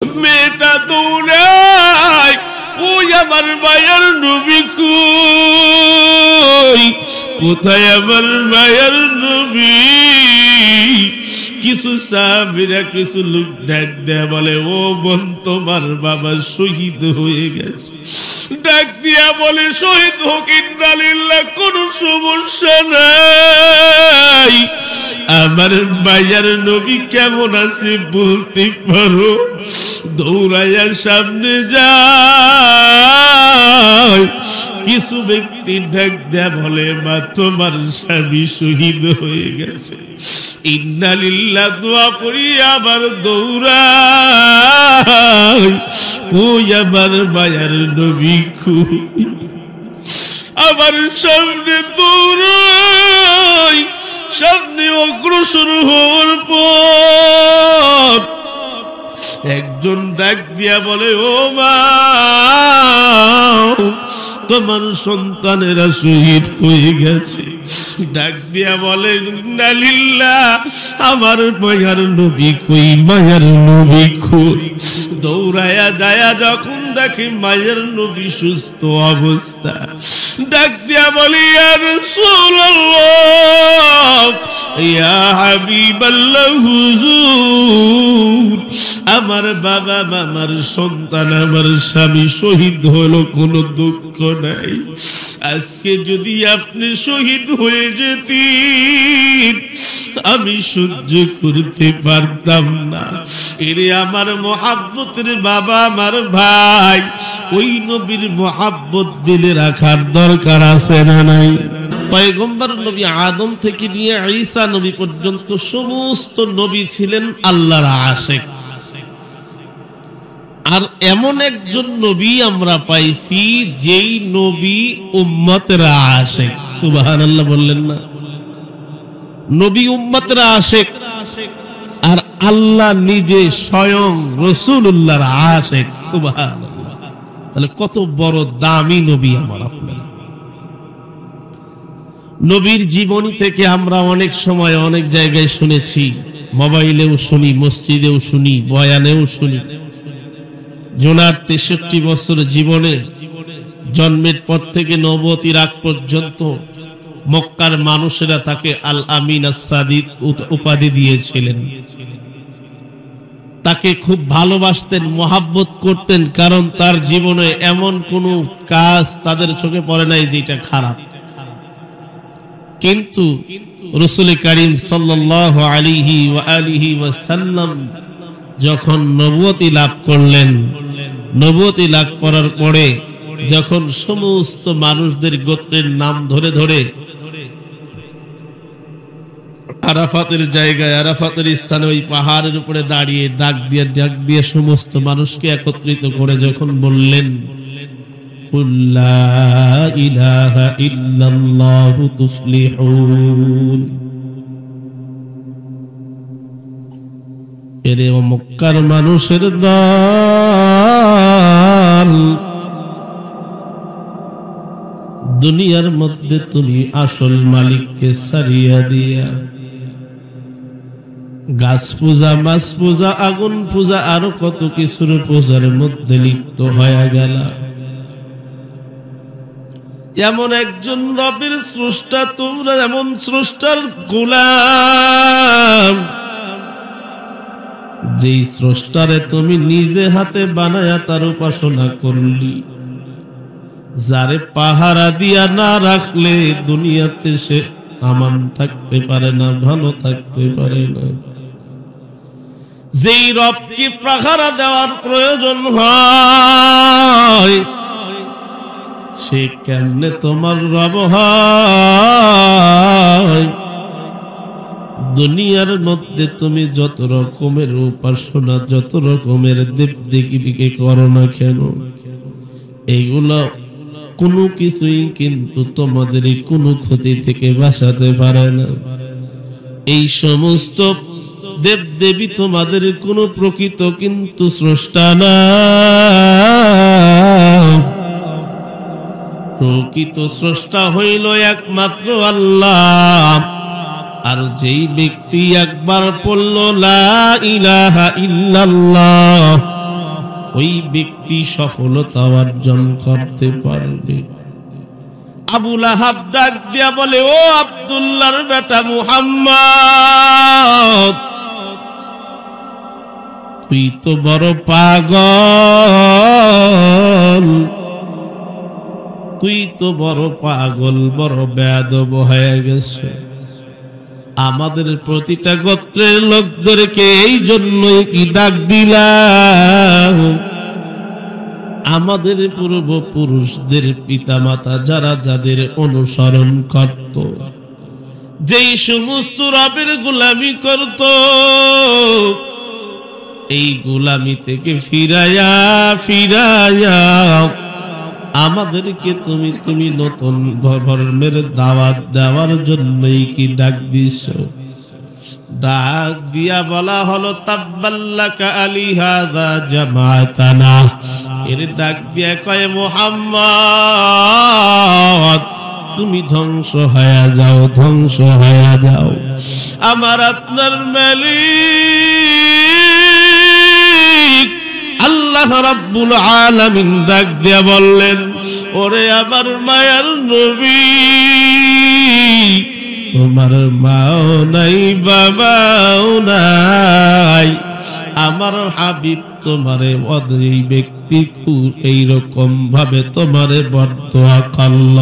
মেয়েটা দৌড়ায়, ওই আমার মায়ের নবী কই, কোথায় আমার মায়ের নবী? কিছু সাহাবীরা কিছু লোক ডাক দেয়া বলে, ও বোন তোমার বাবা শহীদ হয়ে গেছে। ডাক দিয়া বলে, শহীদ হোক, ইন্নালিল্লাহ, কোনো সমস্যা নাই। আমার মায়ের নবী কেমন আছে বলতে পারো? দৌড়াইয়া সামনে যায়, কিছু ব্যক্তি ডাক দেয়া বলে, মা তোমার স্বামী শহীদ হয়ে গেছে। ইন্নালিল্লাহ দোয়া করি আবার দৌড়ায়, ওই আমার মায়ের নবী কই। আবার সামনে দৌড়ায়, সামনে অগ্রসর হওয়ার পর একজন ডাক দিয়া বলে, ও মা তোমার সন্তানেরা শহীদ হয়ে গেছে। ডাক দিয়া বলে, ইন্নালিল্লাহ, আমার মায়ার নবী কই, মায়ার নবী কই। দৌড়ায়া যায়া যখন দেখে মায়ের নবী সুস্থ অবস্থা, ডাক দিয়া বলি, ইয়া রাসূলুল্লাহ, ইয়া হাবিবাল্লাহ, হুজুর, আমার বাবা মামার সন্তান আমার স্বামী শহীদ হলো, কোনো দুঃখ নাই। আজকে যদি আপনি শহীদ হয়ে যেতেন আমি সহ্য করতে পারতাম না। এরে আমার মহাব্বতের বাবা, আমার ভাই, ওই নবীর মহাব্বত দিলে রাখার দরকার আছে না নাই? পয়গম্বর নবী আদম থেকে নিয়ে ঈসা নবী পর্যন্ত সমস্ত নবী ছিলেন আল্লাহর আশিক। আর এমন একজন নবী আমরা পাইছি যেই নবী উম্মতের আশিক। সুবহানাল্লাহ বললেন না? নবী উম্মতের আশিক, আর আল্লাহ নিজে স্বয়ং রাসূলুল্লাহর আশিক। সুবহানাল্লাহ। তাহলে কত বড় দামি নবী আমার আপনার। নবীর জীবনী থেকে আমরা অনেক সময় অনেক জায়গায় শুনেছি, মোবাইলেও শুনি, মসজিদেও শুনি, বয়ানেও শুনি। জোনার ৬৩ বছর জীবনে, জন্মের পর থেকে নবুয়তির আগ পর্যন্ত মক্কার মানুষেরা তাকে আল আমিন আস-সাদিক উপাধি দিয়েছিলেন। তাকে খুব ভালোবাসতেন, মহাব্বত করতেন, কারণ তার জীবনে এমন কোনো কাজ তাদের চোখে পড়ে নাই যেটা খারাপ। কিন্তু রাসূল করিম সাল্লাল্লাহু আলাইহি ওয়া আলিহি ওয়াসাল্লাম যখন নবুয়তি লাভ করলেন, নবুয়তি লাভ করার পরে যখন সমস্ত মানুষদের গোত্রের নাম ধরে ধরে আরাফাতের জায়গায়, আরাফাতের স্থানে, ওই পাহাড়ের উপরে দাঁড়িয়ে ডাক দিয়ে সমস্ত মানুষকে একত্রিত করে যখন বললেন, লা ইলাহা ইল্লাল্লাহু তুফলিহুন। এরে ও মক্কার মানুষের দল, দুনিয়ার মধ্যে তুমি আসল মালিককে ছাড়িয়া দিয়া গাছ পূজা, মাছ পূজা, আগুন পূজা, আরো কত কিছুর পূজার মধ্যে লিপ্ত হয়ে গেল। এমন একজন রবের স্রষ্টা, তোমরা এমন স্রষ্টার গোলাম, যেই স্রষ্টারে তুমি নিজে হাতে বানায়া তার উপাসনা করলি, যারে পাহারা দিয়া না রাখলে দুনিয়াতে সে আমান থাকতে পারে না, ভালো থাকতে পারে না। যেই রবকে পাহারা দেওয়ার প্রয়োজন হয়, সে কেমনে তোমার রব হয়? দুনিয়ার মধ্যে তুমি যত রকমের উপাসনা, যত রকমের দেবদেবীকে করো না কেন, এগুলো কোনো কিছুই কিন্তু তোমাদের কোনো ক্ষতি থেকে বাঁচাতে পারে না। এই সমস্ত দেবদেবী তোমাদের কোনো প্রকৃত কিন্তু স্রষ্টা না। প্রকৃত স্রষ্টা হইল একমাত্র আল্লাহ। আর যেই ব্যক্তি একবার পড়ল লা ইলাহা ইল্লাল্লাহ ওই ব্যক্তি সফলতা অর্জন করতে পারবে। আবু লাহাব ডাক দিয়া বলে, ও আব্দুল্লাহর বেটা মুহাম্মদ, তুই তো বড় পাগল, তুই তো বড় পাগল, বড় বেয়াদব হয়ে গেছে। আমাদের প্রতিটা গোত্রের লোকদেরকে এই জন্যই কি ডাক দিলাম, আমাদের পূর্বপুরুষদের পিতামাতা যারা যাদের অনুসরণ করত, যেই সমস্ত রবের গোলামি করত, এই গোলামি থেকে ফিরায়া ফিরায়া আমাদেরকে তুমি নতুন ধর্মের দাওয়াত দেওয়ার জন্যই কি ডাক দিছ। ডাক দিয়া বলা হলো, তাব্বাল্লাকা আলিহাযা জামাতানা। এর ডাক দিয়া কয়, মুহাম্মদ তুমি ধ্বংস হয়ে যাও, ধ্বংস হয়ে যাও। আমার আপনার মালিক আল্লাহ রাব্বুল আলামিন ডাক দিয়া বললেন, ওরে আমার মায়ার নবী, তোমার মাও নাই বাবাও নাই, আমার হাবিব তোমারে এই ব্যক্তি এইরকম ভাবে তোমারে বরদোয়া করল,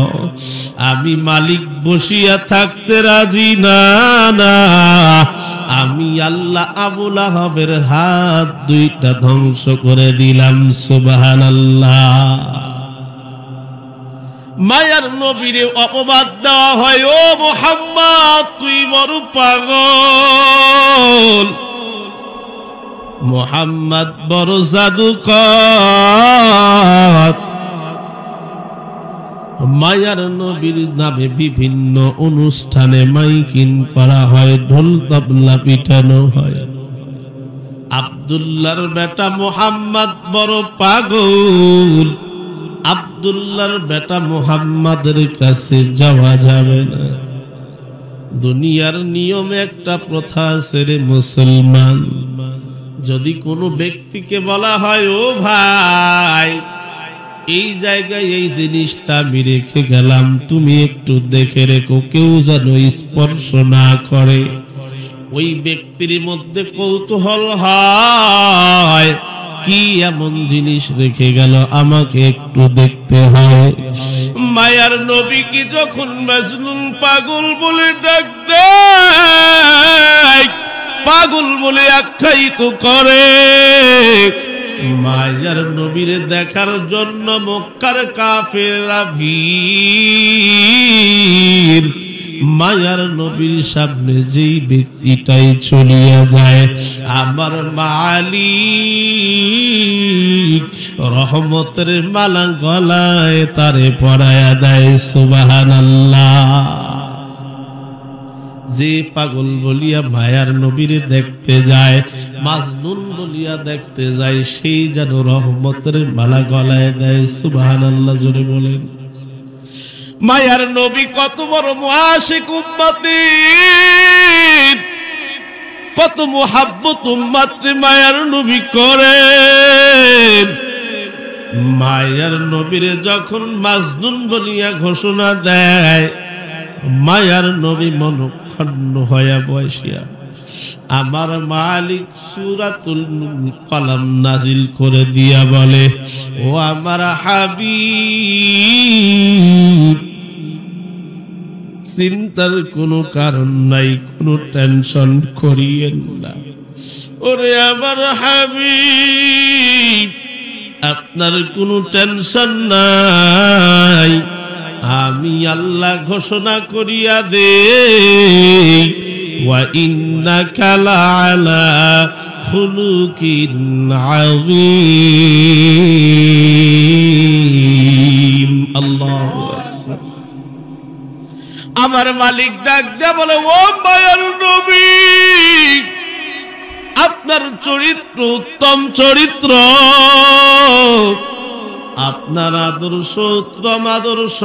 আমি মালিক বসিয়া থাকতে রাজি না, না আমি আল্লাহ আবু লাহাবের হাত দুইটা ধ্বংস করে দিলাম। সুবহানাল্লাহ। মায়ার নবীরে অপবাদ দেওয়া হয়, ও মুহাম্মদ তুই বড় পাগল, মুহাম্মদ বড় জাদুকর। মায়ার নবীর নামে বিভিন্ন অনুষ্ঠানে মাইকিং করা হয়, ঢোল তবলা পিটানো হয়। আব্দুল্লাহর বেটা মুহাম্মদ বড় পাগল, আব্দুল্লাহর বেটা মুহাম্মাদের কাছে যাওয়া যাবে না। দুনিয়ার নিয়মে একটা প্রথা আছে রে মুসলমান, যদি কোনো ব্যক্তিকে বলা হয়, ও ভাই এই জায়গায় এই জিনিসটা আমি রেখে গেলাম, তুমি একটু দেখে রেখো, কেউ যেন স্পর্শ না করে, ওই ব্যক্তির মধ্যে কৌতূহল হয়, কি এমন জিনিস রেখে গেল, আমাকে একটু দেখতে হয়। মায়ার নবীকে যখন মাজনুন পাগল বলে ডাক দেয়, পাগল বলে আখ্যায়িত করে, মায়ার নবীরে দেখার জন্য মক্কার কাফেররা ভিড়। মায়ার নবীর সামনে যেই ব্যক্তিটাই চলিয়া যায়, আমার মালিক রহমতের মালা গলায় তারে পরায়া দেয়। সুবহানাল্লাহ। যে পাগল বলিয়া মায়ার নবীরে দেখতে যায়, মাজনুন বলিয়া দেখতে যায়, সেই যেন রহমতের মালা গলায় দেয়। সুবহানাল্লাহ জোরে বলেন। মায়ার নবী কত বড় মুআশিক উম্মতের, কত মুহাব্বত উম্মতরে মায়ার নবী করেন। মায়ার নবীরে যখন মাজনুন বলিয়া ঘোষণা দেয়, মায়ার নবী মনক্ষুণ্ণ হইয়া বসিয়া আমার মালিক সূরাতুল কলম নাজিল করে দিয়া বলে, ও আমার হাবিব চিন্তার কোনো কারণ নাই, কোনো টেনশন করিয়েন না। ওরে আমার হাবিব আপনার কোনো টেনশন নাই, আমি আল্লাহ ঘোষণা করিয়া দেই, ওয়া ইন্নাকা লাআলা খুলুকিন আযীম। আল্লাহু আকবার। আমার মালিক ডাক দেয়া বলে, ও মায়ার নবী আপনার চরিত্র উত্তম চরিত্র, আপনার আদর্শ উত্তম আদর্শ,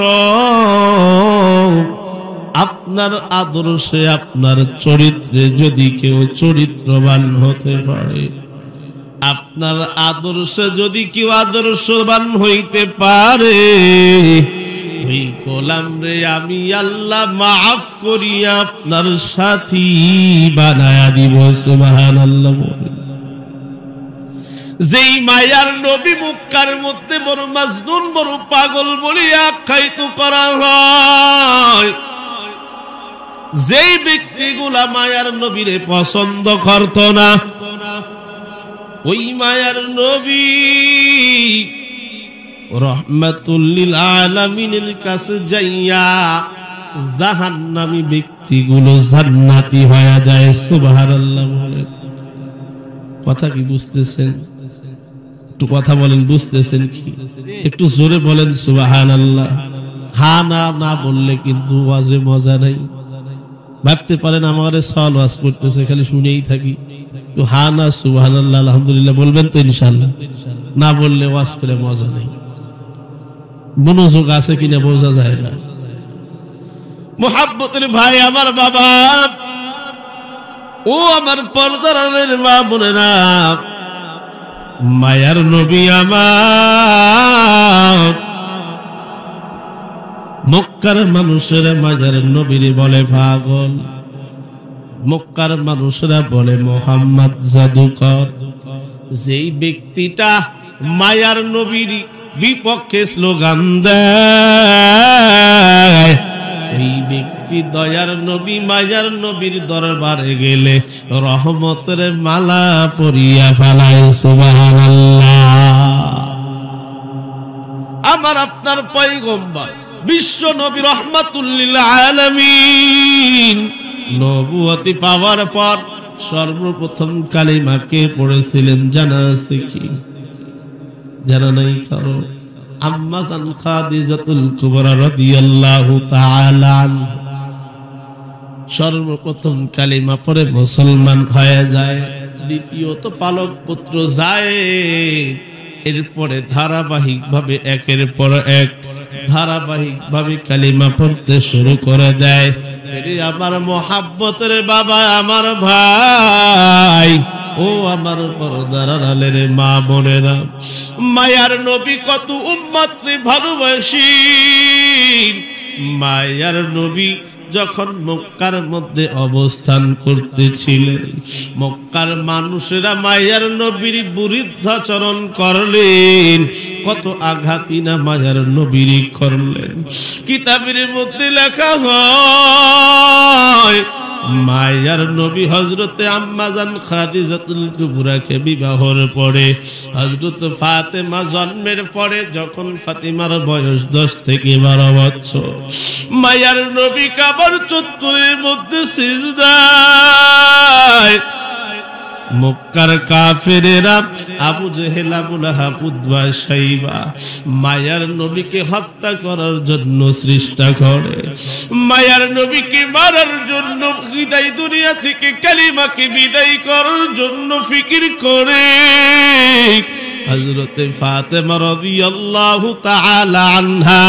আপনার আদর্শে আপনার চরিত্রে যদি কেউ চরিত্রবান হতে পারে, আপনার আদর্শে যদি কেউ আদর্শবান হইতে পারে, ওই গোলাম রে আমি আল্লাহ মাফ করিয়া আপনার সাথী বানায়া দিব। সুবহানাল্লাহ। যেই মায়ার নবী মক্কার মধ্যে বড় মাজনুন, বড় পাগল বলিয়া আখ্যায়িত করা হয়, যেই ব্যক্তিগুলা মায়ার নবীরে পছন্দ করত না, ওই মায়ার নবী রহমাতুল লিল আলামিনের কাছে যাইয়া জাহান্নামী ব্যক্তিগুলো জান্নাতি হয়ে যায়। সুবহানাল্লাহ। কথা কি বুঝতেছেন? একটু কথা বলেন, বুঝতেছেন কি? একটু জোরে বলেন সুবহানাল্লাহ। হ্যাঁ না না বললে কিন্তু ওয়াজে মজা নাই। ভাবতে পারেন আমারে সওয়াল ওয়াজ করতেছে, খালি শুনেই থাকি। তো হ্যাঁ না সুবহানাল্লাহ আলহামদুলিল্লাহ বলবেন তো ইনশাআল্লাহ। না বললে ওয়াজ করে মজা নেই। মনোযোগ আছে কিনা বোঝা যায় না। মুহাব্বতের ভাই আমার বাবা, ও আমার পর্দার আড়ালের মা বোনেরা, মায়ার নবী আমার মক্কার মানুষেরা মায়ার নবীরে বলে পাগল, মক্কার মানুষেরা বলে মোহাম্মদ জাদুকর। যেই ব্যক্তিটা মায়ার নবীর বিপক্ষে স্লোগান দেয়, এই ব্যক্তি দয়ার নবী মায়ার নবীর দরবারে গেলে রহমতের মালা পরিয়া ফেলায়। সুবহানাল্লাহ। আমার আপনার পয়গম্বর বিশ্ব নবী রহমাতুল লিল আলামিন নবুয়তি পাওয়ার পর সর্বপ্রথম কালিমা কে পড়েছিলেন জানা আছে কি? জানা নাই কারো? আম্মা জান খাদিজাতুল কুবরা রাদিয়াল্লাহু তাআলা আনহা সর্বপ্রথম কালিমা পড়ে মুসলমান হয়ে যায়। দ্বিতীয়ত পালক পুত্র যায়েদ, এরপরে ধারাবাহিকভাবে একের পর এক ধারাবাহিকভাবে কালিমা পড়তে শুরু করে দেয়। আমার মোহাব্বতের বাবা, আমার ভাই, ও আমার পর্দার আড়ালের মা বোনেরা, মায়ার নবী কত উম্মতরে ভালোবাসি। মায়ার নবী যখন মক্কার মধ্যে অবস্থান করতেছিলেন, মক্কার মানুষেরা মায়ার নবীর বিরুদ্ধাচরণ করলেন। কত আঘাতী না মায়ার নবীর করলেন। কিতাবের মধ্যে লেখা হয়, মায়ার নবী হযরতে আম্মা জান খাদিজাতুল কুবরাকে বিবাহের পরে হযরত ফাতেমা জন্মের পরে যখন ফাতিমার বয়স 10 থেকে 12 বছর, মায়ার নবী কাবার চত্বরের মধ্যে সিজদায় মক্কার কাফেরেরা আবু জেহেল, আবু লাহাব, উতবা, শাইবা মায়ার নবীকে হত্যা করার জন্য চেষ্টা করে। মায়ার নবীকে মারার জন্য, বিদায় দুনিয়া থেকে কালিমাকে বিদায় করার জন্য ফিকির করে। হযরতে ফাতেমা রাদিয়াল্লাহু তাআলা আনহা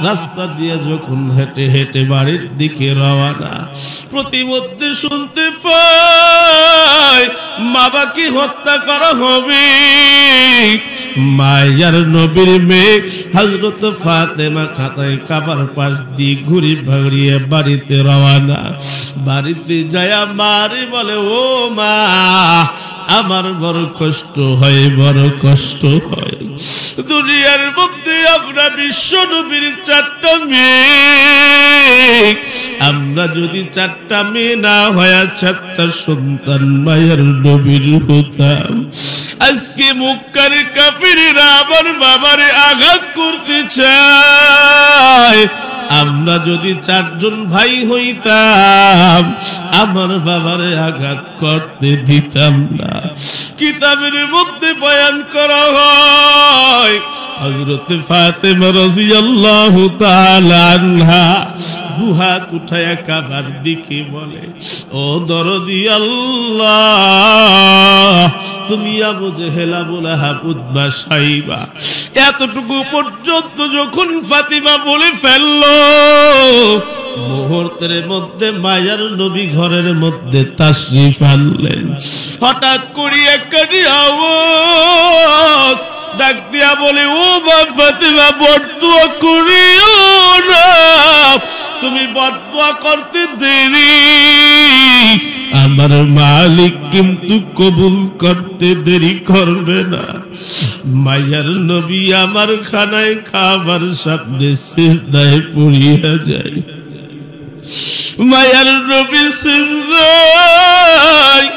রাস্তা দিয়ে যখন হেঁটে হেঁটে বাড়ির দিকে রওনা, প্রতিমধ্যে শুনতে পায় বাবাকে হত্যা করা হবে। মায়ার নবীর মেয়ে হযরত ফাতেমা খাতায় কাবার পাশ দিয়ে ঘুরি ভাগড়িয়ে বাড়িতে রওনা। বাড়িতে যায় মারে বলে, ও মা, আমার বড় কষ্ট হয়, বড় কষ্ট হয়। দুনিয়ার মধ্যে আমরা বিশ্ব নবীর 4টা মেয়ে, আমরা যদি 4টা মেয়ে না হয় 4টা সন্তান মায়ের নবীর হতাম। আজকে মক্কার কাফিররা আমার বাবারে আঘাত করতে চায়। আমরা যদি 4 জন ভাই হইতাম, আমার বাবারে আঘাত করতে দিতাম না। কিতাবের মধ্যে বয়ান করা হয়, হযরত ফাতেমা রাদিয়াল্লাহু তাআলা আনহা দুহাত উঠায়া কাবার দিকে বলে, ও দরদি আল্লাহ, তুমি আবু জেহেল, আবু লাহাব, উতবা, শাইবা এতটুকু পর্যন্ত যখন ফাতিমা বলে ফেললো, মুহূর্তের মধ্যে মায়ার নবী ঘরের মধ্যে তাশরিফ আনলেন। হঠাৎ করে একটি আওয়াজ ডাক দিয়া বলে, ও মা ফাতিমা, বদদুয়া করিও না, তুমি বদদুয়া করতে দেরি, আমার মালিক কিন্তু কবুল করতে দেরি করবে না। মায়ার নবী আমার খানায় খাবার সামনে সিজদায় পড়িয়া যায়। মায়ার নবী সিজদায়,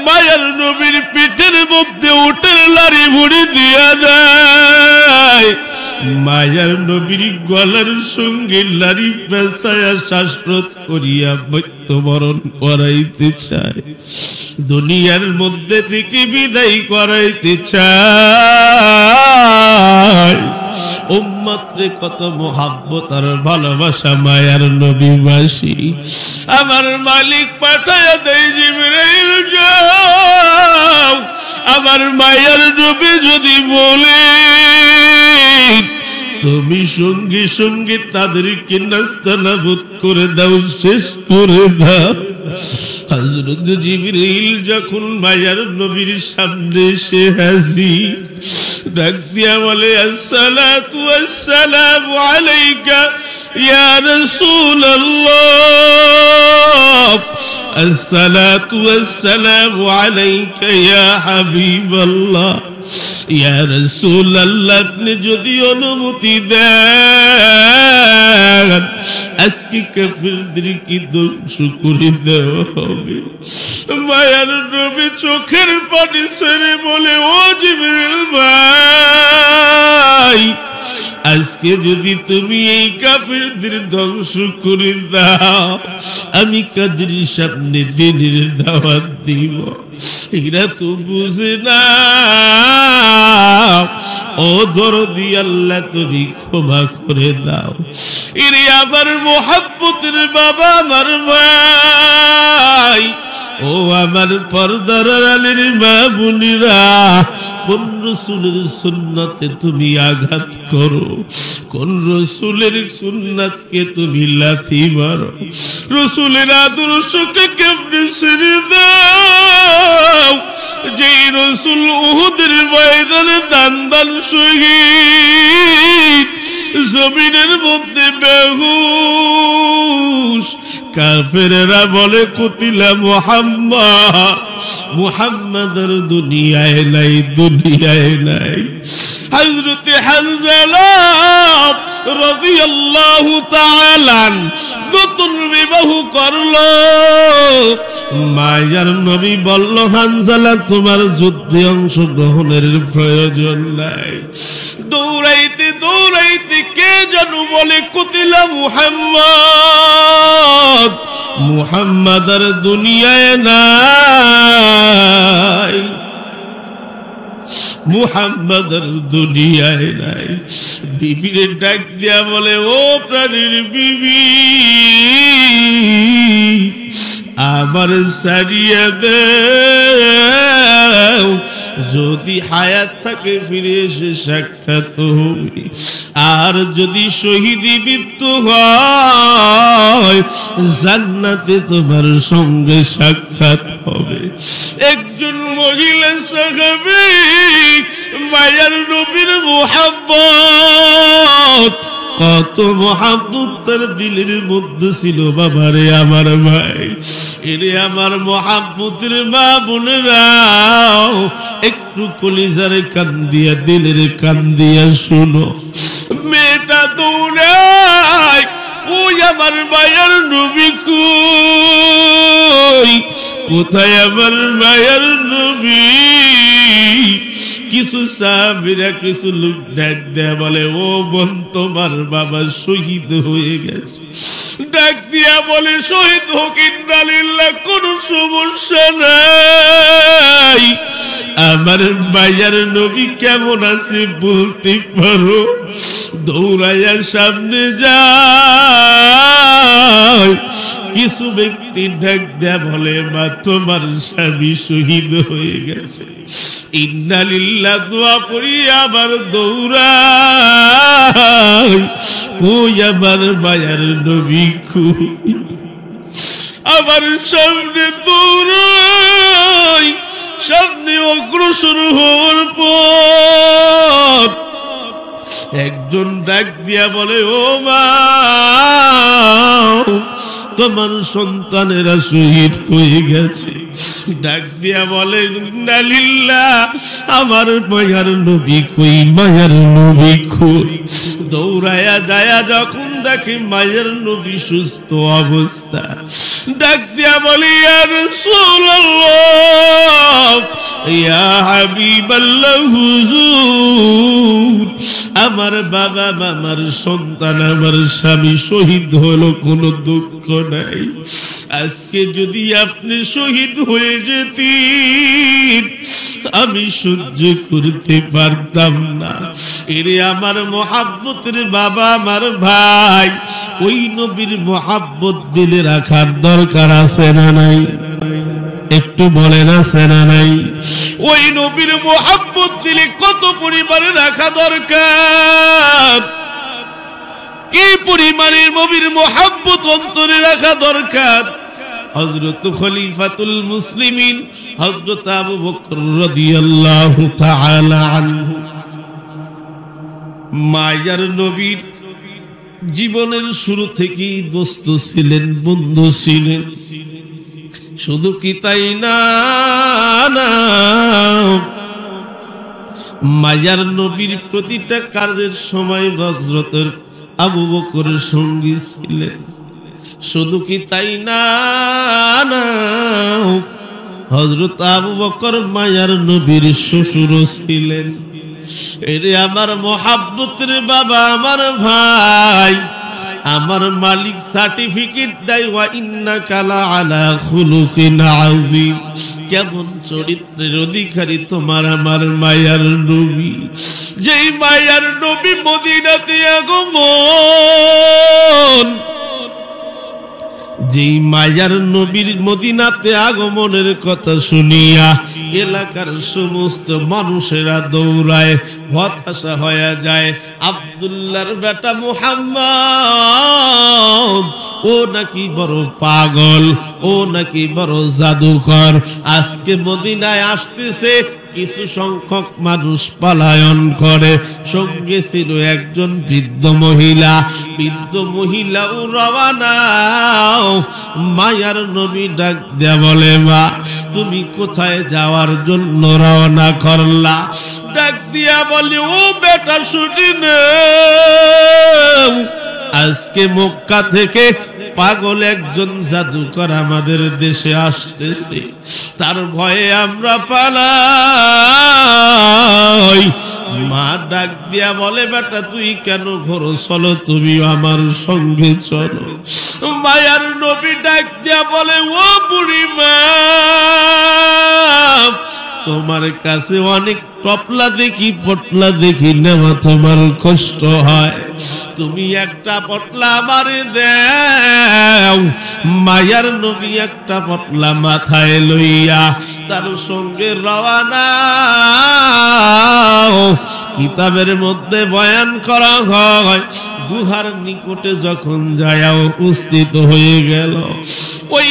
মায়ার নবীর পিঠের মধ্যে উটের লাড়ি ভরে দিয়া যায়। মায়ার নবীর গলার সঙ্গে লাড়ি পেঁচায়া শ্বাসরোধ করিয়া মৃত্যুবরণ করাইতে চায়, দুনিয়ার মধ্যে থেকে বিদায় করাইতে চায়। উম্মতরে কত মোহাব্বত আর ভালোবাসা মায়ার নবীবাসী। আমার মালিক পাঠায়া দেয়, জিবরাইল যাও, আমার মায়ার নবী যদি বলে তুমি সঙ্গে সঙ্গে তাদেরকে নাস্তানাবুদ করে দাও, শেষ করে দাও। হযরত জিবরাইল যখন মায়ার নবীর সামনে এসে হাজির, ডাক দিয়া বলে, আসসালাতু ওয়াসসালামু আলাইকা ইয়া রাসূলুল্লাহ, আসসালাতু ওয়াসসালামু আলাইকা ইয়া হাবিবাল্লাহ। ইয়া রাসূলুল্লাহ, আপনি যদি অনুমতি দেন আজকে কাফিরদেরকে ধ্বংস করে দেওয়া হবে। মায়ার নবী চোখের পানি ছেড়ে বলে, ও জিবরিল ভাই, আজকে যদি তুমি এই কাফিরদের ধ্বংস করে দাও, আমি কাদের সামনে দিনের দাওয়াত দিব? এরা তো বুঝে না। ও দরদি আল্লাহ, তুমি ক্ষমা করে দাও। এরে আমার মোহাব্বতের বাবা, আমার ভাই, ও আমার পর্দার আলীর মা বোনেরা, কোন রসুলের সুন্নতে তুমি আঘাত করো, কোন রসুলের সুন্নাতকে তুমি লাথি মারো, রসুলের আদর্শকে কেমনে ছেড়ে দাও? যে রসুল উহুদের ময়দানে দান শহীদ, জমিনের মধ্যে বেহুশ, কাফেরেরা বলে কুতিলা মুহাম্মদ, মুহাম্মাদের দুনিয়ায় নাই, দুনিয়ায় নাই। হযরতে হানজালা রাদিয়াল্লাহু তাআলা নতুন বিবাহ করলো। মায়ার নবী বলল, হানজালা, তোমার যুদ্ধে অংশগ্রহণের প্রয়োজন নাই। দৌড়াইতে দৌড়াইতে কে যেন বলে, কুতিলা মুহাম্মদ, মুহাম্মাদের দুনিয়ায় নাই, মুহাম্মাদের দুনিয়ায় নাই। বিবিরে ডাক দিয়া বলে, ও প্রাণীর বিবি, আমার সারিয়া দাও, যদি হায়াত থাকে ফিরে এসে সাক্ষাৎ হবে, আর যদি শহীদি মৃত্যু হয় জান্নাতে তোমার সঙ্গে সাক্ষাৎ হবে। একজন মহিলা সাহাবী মায়ার নবীর মুহাব্বত, কত মুহাব্বত তার দিলের মধ্যে ছিল। বাবারে আমার ভাই, এরে আমার মুহাব্বতের মা বোনেরা, একটু কলিজার কান দিয়া, দিলের কান দিয়া শুনো। মেয়েটা দৌড়ায়, ওই আমার মায়ার নবী কই, কোথায় আমার মায়ার নবী? কিছু সাহাবীরা, কিছু লোক ডাক দেয়া বলে, ও বোন, তোমার বাবা শহীদ হয়ে গেছে। ডাক দিয়া বলে, শহীদ হোক, ইন্নালিল্লাহ, কোনো সমস্যা নাই। আমার মায়ার নবী কেমন আছে বলতে পারো? দৌড়াইয়া সামনে যায়। কিছু ব্যক্তি ডাক দেয়া বলে, মা, তোমার স্বামী শহীদ হয়ে গেছে। ইন্নালিল্লাহ দোয়া করি আবার দৌড়াই। কই আমার মায়ার নবী কই? আমার সামনে দৌড়াই, সামনে অগ্রসর হওয়ার পর একজন ডাক দিয়া বলে, ও মা, তোমার সন্তানেরা শহীদ হয়ে গেছে। ডাক দিয়া বলে, ইন্না লিল্লাহ, আমার মায়ার নবী কই, মায়ার নবী কই? দৌড়ায়া যায়া যখন দেখে মায়ের নবী সুস্থ অবস্থা, ডাক দিয়া বলে, ইয়া রাসূলুল্লাহ, ইয়া হাবিবাল্লাহ, হুজুর, আমার বাবা, আমার সন্তান, আমার স্বামী শহীদ হলো, কোনো দুঃখ নাই। আজকে যদি আপনি শহীদ হয়ে যেতেন আমি সহ্য করতে পারতাম না। এরে আমার মহাব্বতের বাবা, আমার ভাই, ওই নবীর মহাব্বত দিলে রাখার দরকার আছে না নাই? একটু বলেন আছে না নাই? ওই নবীর মহাব্বত দিলে কত পরিমাণে রাখা দরকার, কি পরিমাণে নবীর মহাব্বত অন্তরে রাখা দরকার। হযরত খলিফাতুল মুসলিমিন হযরত আবু বকর রাদিয়াল্লাহু তাআলা আনহু মায়ার নবীর জীবনের শুরু থেকেই দোস্ত ছিলেন, বন্ধু ছিলেন। শুধু কি তাই না, মায়ার নবীর প্রতিটা কাজের সময় হযরত আবু বকরের সঙ্গী ছিলেন। শুধু কি তাই না, হযরত আবু বকর মায়ার নবীর শ্বশুর ছিলেন। এরে আমার মহাব্বতের বাবা, আমার ভাই, আমার মালিক সার্টিফিকেট দেয়, ওয়া ইন্নাকা লাআলা খুলুকিন আযীম। কেমন চরিত্রের অধিকারী তোমার আমার মায়ার নবী। যেই মায়ার নবী মদিনাতে আগমন, যেই মায়ার নবীর মদিনাতে আগমনের কথা শুনিয়া এলাকার সমস্ত মানুষেরা দৌড়ায়, হতাশা হয়ে যায়। আব্দুল্লাহর বেটা মুহাম্মদ, ও নাকি বড় পাগল, ও নাকি বড় জাদুকর। আজকে মদিনায় আসতেছে, কিছু সংখ্যক মানুষ পলায়ন করে। সঙ্গে ছিল একজন বৃদ্ধ মহিলা। বৃদ্ধ মহিলাও রওনা। মায়ার নবী ডাক দেয়া বলে, মা, তুমি কোথায় যাওয়ার জন্য রওনা করলা? ডাক দিয়া বলে, ও বেটা, শুনি না, আজকে মক্কা থেকে পাগল একজন জাদুকর আমাদের দেশে আসতেছে, তার ভয়ে আমরা পালাই। মা ডাক দিয়া বলে, বেটা, তুই কেন ঘোরো? চলো, তুমি আমার সঙ্গে চলো। মায়ার নবী ডাক দিয়া বলে, ও বুড়ি মা, তোমার কাছে অনেক টপলা দেখি, পটলা দেখি, নেওয়া তোমার কষ্ট হয়, তুমি একটা পটলা আমারে দাও। মায়ার নবী একটা পটলা মাথায় লইয়া তার সঙ্গে রওনা। কিতাবের মধ্যে বয়ান করা হয়, গুহার নিকটে যখন যায় উপস্থিত হয়ে গেল, ওই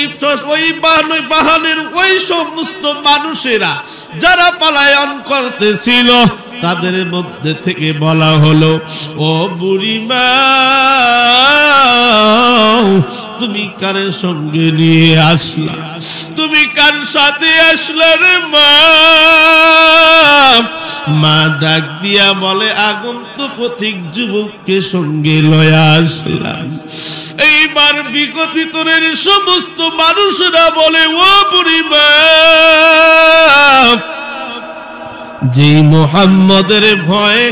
পাহাড়ের ওই সমস্ত মানুষেরা যারা পলায়ন করতেছিল, তাদের মধ্যে থেকে বলা হলো, ও বুড়িমা, তুমি কার সঙ্গে নিয়ে আসলা? তুমি কার সাথে আসলা রে মা? মা ডাক দিয়া বলে, আগন্তুক পথিক যুবককে সঙ্গে লয়া আসলাম। এইবার ভিতরের সমস্ত মানুষরা বলে, ও বুড়িমা, যে মুহাম্মদের ভয়ে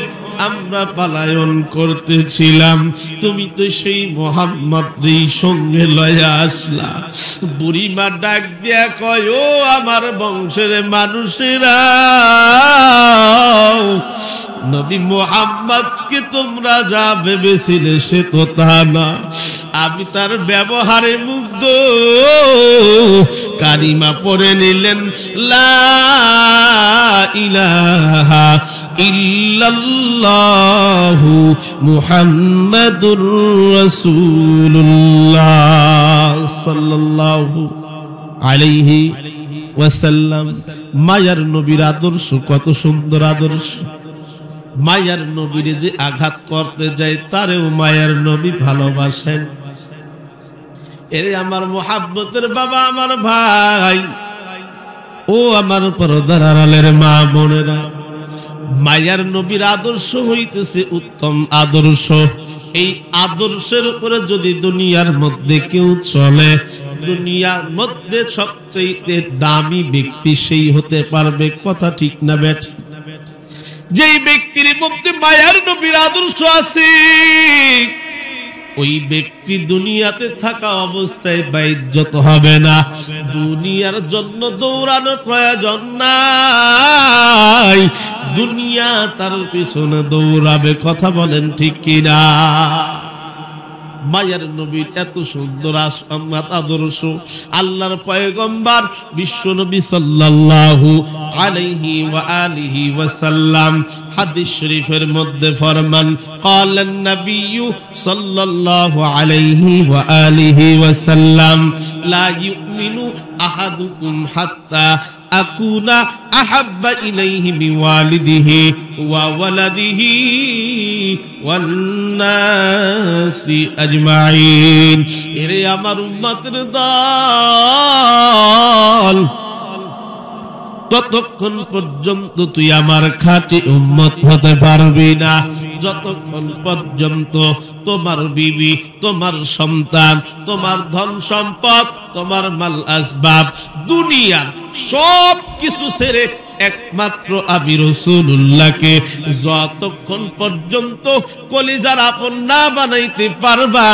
আমরা পলায়ন করতেছিলাম, তুমি তো সেই মুহাম্মদই সঙ্গে লয়া আসলা। বুড়িমা ডাক দিয়া কয়, ও আমার বংশের মানুষেরা, নবী মুহাম্মদকে তোমরা যা ভেবেছিলে সে তো তা না। আমি তার ব্যবহারে মুগ্ধ। কালিমা পড়ে নিলেন লা ইলাহা ইল্লাল্লাহু মুহাম্মাদুর রাসূলুল্লাহ সাল্লাল্লাহু আলাইহি ওয়াসাল্লাম। মায়ার নবীর আদর্শ কত সুন্দর আদর্শ। মায়ার নবীরে যে আঘাত করতে যায় তারেও মায়ার নবী ভালোবাসেন। এরে আমার মোহাব্বতের বাবা, আমার ভাই, ও আমার পর্দার আড়ালের মা বোনেরা, মায়ার নবীর আদর্শ হইতেছে উত্তম আদর্শ। এই আদর্শের উপরে যদি দুনিয়ার মধ্যে কেউ চলে, দুনিয়ার মধ্যে সবচেয়ে দামি ব্যক্তি সেই হতে পারবে। কথা ঠিক না বেঠ? যেই ব্যক্তির মধ্যে মায়ার নবীর আদর্শ আছে, ওই ব্যক্তি দুনিয়াতে থাকা অবস্থায় বেইজ্জত হবে না। দুনিয়ার জন্য দৌড়ানোর প্রয়োজন নাই, দুনিয়া তার পিছনে দৌড়াবে। কথা বলেন ঠিক কিনা? মায়ার নবীর এত সুন্দর আদর্শ আল্লাহর পয়গম্বর বিশ্ব নবী সাল্লাল্লাহু আলাইহি ওয়া আলিহি ওয়াসাল্লাম হাদিস শরীফের মধ্যে ফরমান, ক্বালান নাবিয়্যু সাল্লাল্লাহু আলাইহি ওয়া আলিহি ওয়াসাল্লাম লা ইউমিনু আহাদুকুম হাত্তা আকুনা আহাব্বা ইলাইহি মিন ওয়ালিদিহি ওয়া ওয়ালাদিহি ওয়ান নাসি আজমাইন। এরে আমার উম্মতের দল, ততক্ষণ পর্যন্ত তুই আমার খাঁটি উম্মত হতে পারবি না যতক্ষণ পর্যন্ত তোমার বিবি, তোমার সন্তান, তোমার ধন সম্পদ, তোমার মাল আসবাব, দুনিয়ার সব কিছু ছেড়ে একমাত্র আমি রাসূলুল্লাহকে যতক্ষণ পর্যন্ত কলিজার আপন না বানাইতে পারবা,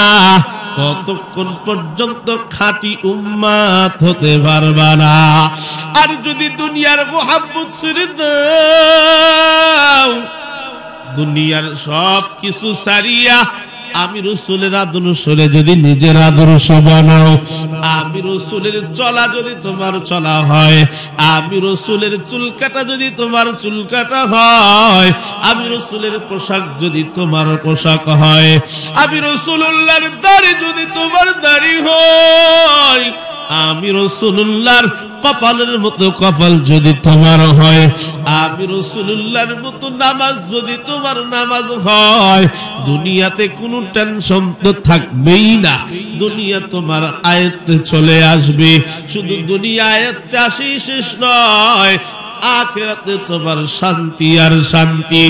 ততক্ষণ পর্যন্ত খাঁটি উম্মত হতে পারবা না। আর যদি দুনিয়ার মোহাব্বত ছেড়ে দাও, দুনিয়ার সব কিছু ছাড়িয়া আমি রাসূলের আদর্শে যদি নিজের আদর্শ বানাও, আমি রাসূলের চলা যদি তোমার চলা হয়, আমি রাসূলের চুল কাটা যদি তোমার চুল কাটা হয়, আমি রাসূলের পোশাক যদি তোমার পোশাক হয়, আমি রাসূলুল্লাহর দাড়ি যদি তোমার দাড়ি হয়, আমি রাসূলুল্লাহর কপালের মতো কপাল যদি তোমার হয়, আমি রাসূলুল্লাহর মতো নামাজ যদি তোমার নামাজ হয়, দুনিয়াতে কোনো টেনশন তো থাকবেই না। দুনিয়া তোমার আয়ত্তে চলে আসবে। শুধু দুনিয়া আয়ত্তে আসি শেষ নয়, আখিরাতে তোমার শান্তি আর শান্তি।